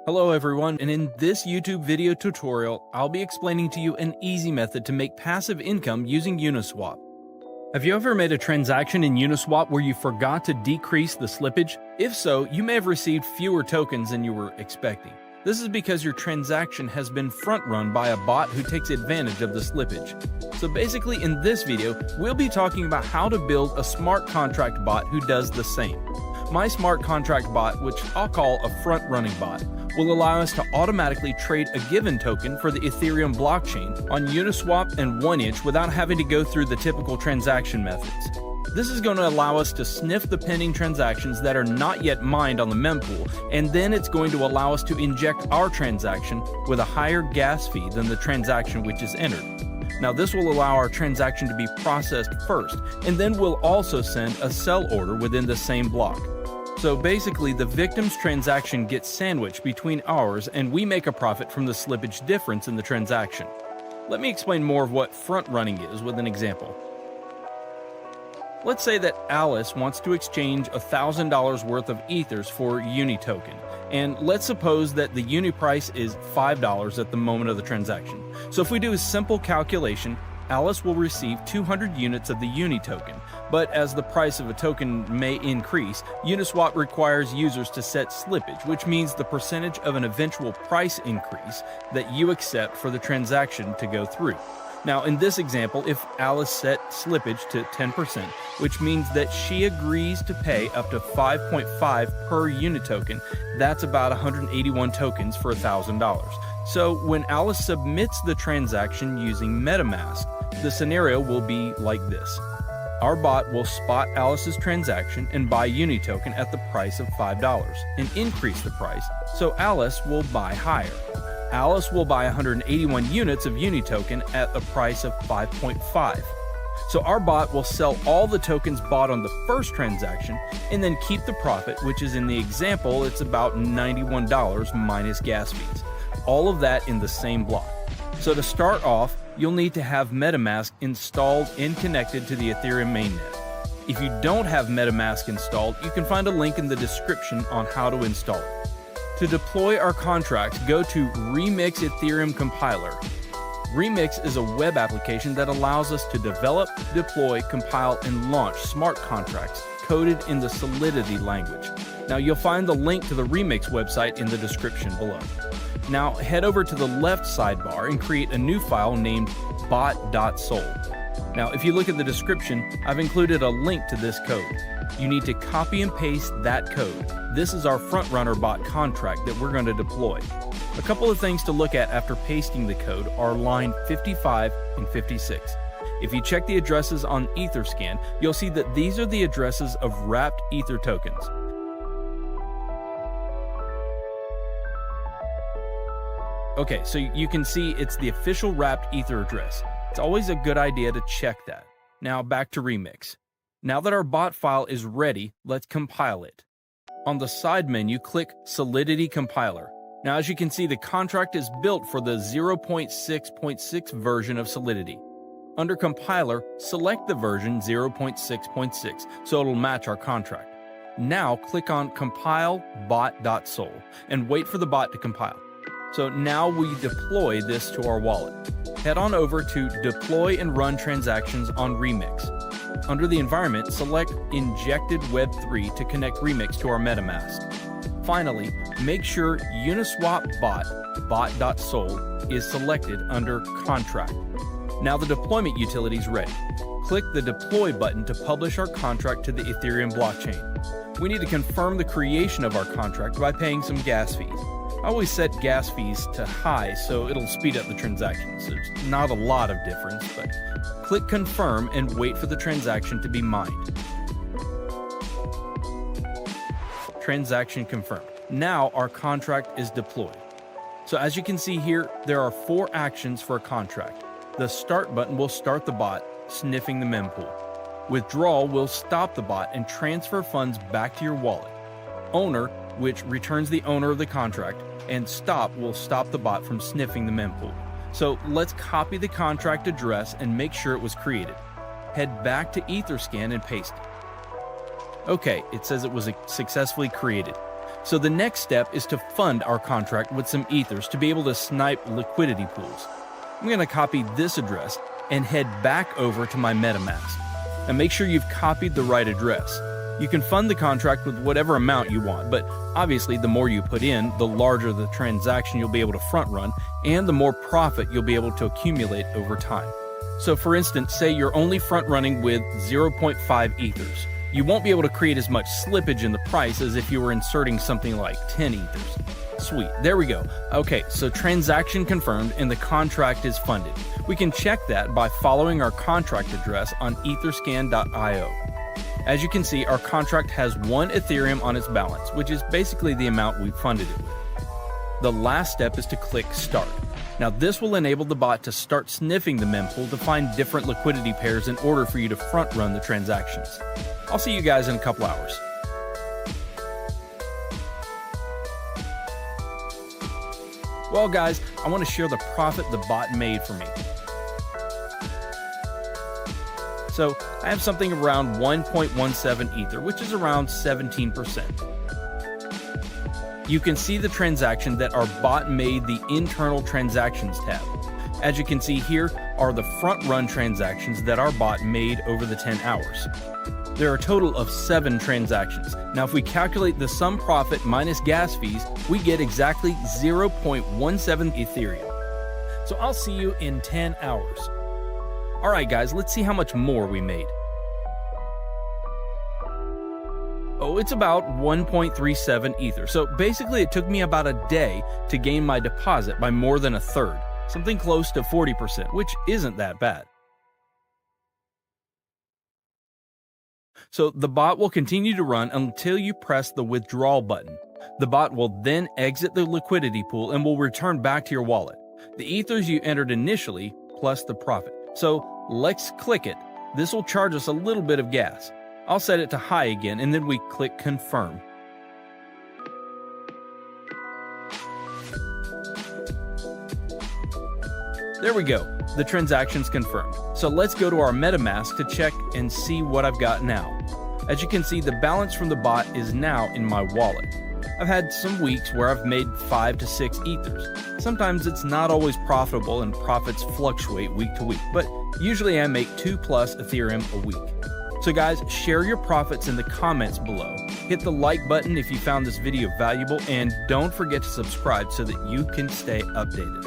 Hello everyone, and in this YouTube video tutorial, I'll be explaining to you an easy method to make passive income using Uniswap. Have you ever made a transaction in Uniswap where you forgot to decrease the slippage? If so, you may have received fewer tokens than you were expecting. This is because your transaction has been front-run by a bot who takes advantage of the slippage. So basically in this video, we'll be talking about how to build a smart contract bot who does the same. My smart contract bot, which I'll call a front-running bot, will allow us to automatically trade a given token for the Ethereum blockchain on Uniswap and 1inch without having to go through the typical transaction methods. This is going to allow us to sniff the pending transactions that are not yet mined on the mempool, and then it's going to allow us to inject our transaction with a higher gas fee than the transaction which is entered. Now this will allow our transaction to be processed first, and then we'll also send a sell order within the same block. So basically, the victim's transaction gets sandwiched between ours, and we make a profit from the slippage difference in the transaction. Let me explain more of what front-running is with an example. Let's say that Alice wants to exchange $1,000 worth of Ethers for Uni token, and let's suppose that the Uni price is $5 at the moment of the transaction. So if we do a simple calculation, Alice will receive 200 units of the Uni token, but as the price of a token may increase, Uniswap requires users to set slippage, which means the percentage of an eventual price increase that you accept for the transaction to go through. Now in this example, if Alice set slippage to 10%, which means that she agrees to pay up to 5.5 per Uni token, that's about 181 tokens for $1,000. So when Alice submits the transaction using MetaMask, the scenario will be like this. Our bot will spot Alice's transaction and buy Uni token at the price of $5 and increase the price, so Alice will buy higher. Alice will buy 181 units of Uni token at the price of 5.5. So our bot will sell all the tokens bought on the first transaction and then keep the profit, which is in the example, it's about $91 minus gas fees. All of that in the same block. So to start off, you'll need to have MetaMask installed and connected to the Ethereum mainnet. If you don't have MetaMask installed, you can find a link in the description on how to install it. To deploy our contract, go to Remix Ethereum Compiler. Remix is a web application that allows us to develop, deploy, compile, and launch smart contracts coded in the Solidity language. Now you'll find the link to the Remix website in the description below. Now head over to the left sidebar and create a new file named Bot.sol. Now if you look at the description, I've included a link to this code. You need to copy and paste that code. This is our frontrunner bot contract that we're going to deploy. A couple of things to look at after pasting the code are line 55 and 56. If you check the addresses on Etherscan, you'll see that these are the addresses of wrapped Ether tokens. Okay, so you can see it's the official wrapped Ether address. It's always a good idea to check that. Now back to Remix. Now that our bot file is ready, let's compile it. On the side menu, click Solidity Compiler. Now as you can see, the contract is built for the 0.6.6 version of Solidity. Under Compiler, select the version 0.6.6 so it'll match our contract. Now click on Compile Bot.sol and wait for the bot to compile. So now we deploy this to our wallet. Head on over to Deploy and Run Transactions on Remix. Under the environment, select Injected Web3 to connect Remix to our MetaMask. Finally, make sure Uniswap Bot.sol is selected under Contract. Now the deployment utility is ready. Click the Deploy button to publish our contract to the Ethereum blockchain. We need to confirm the creation of our contract by paying some gas fees. I always set gas fees to high so it'll speed up the transactions. There's not a lot of difference, but click Confirm and wait for the transaction to be mined. Transaction confirmed. Now our contract is deployed. So as you can see here, there are 4 actions for a contract. The Start button will start the bot, sniffing the mempool. Withdrawal will stop the bot and transfer funds back to your wallet. Owner, which returns the owner of the contract, and Stop will stop the bot from sniffing the mempool. So let's copy the contract address and make sure it was created. Head back to Etherscan and paste it. Okay, it says it was successfully created. So the next step is to fund our contract with some ethers to be able to snipe liquidity pools. I'm going to copy this address and head back over to my MetaMask. Now make sure you've copied the right address. You can fund the contract with whatever amount you want, but obviously the more you put in, the larger the transaction you'll be able to front run, and the more profit you'll be able to accumulate over time. So for instance, say you're only front running with 0.5 ethers. You won't be able to create as much slippage in the price as if you were inserting something like 10 ethers. Sweet, there we go. Okay, so transaction confirmed and the contract is funded. We can check that by following our contract address on etherscan.io. As you can see, our contract has 1 Ethereum on its balance, which is basically the amount we funded it with. The last step is to click Start. Now this will enable the bot to start sniffing the mempool to find different liquidity pairs in order for you to front run the transactions. I'll see you guys in a couple hours. Well guys, I want to share the profit the bot made for me. So I have something around 1.17 Ether, which is around 17%. You can see the transaction that our bot made the internal transactions tab. As you can see here are the front run transactions that our bot made over the 10 hours. There are a total of 7 transactions. Now if we calculate the sum profit minus gas fees, we get exactly 0.17 Ethereum. So I'll see you in 10 hours. Alright guys, let's see how much more we made. Oh, it's about 1.37 Ether. So basically it took me about a day to gain my deposit by more than a third, something close to 40%, which isn't that bad. So the bot will continue to run until you press the withdrawal button. The bot will then exit the liquidity pool and will return back to your wallet. The ethers you entered initially plus the profit. So let's click it. This will charge us a little bit of gas. I'll set it to high again and then we click confirm. There we go. The transaction's confirmed. So let's go to our MetaMask to check and see what I've got now. As you can see, the balance from the bot is now in my wallet. I've had some weeks where I've made 5 to 6 ethers. Sometimes it's not always profitable and profits fluctuate week to week, but usually I make 2+ Ethereum a week. So guys, share your profits in the comments below. Hit the like button if you found this video valuable, and don't forget to subscribe so that you can stay updated.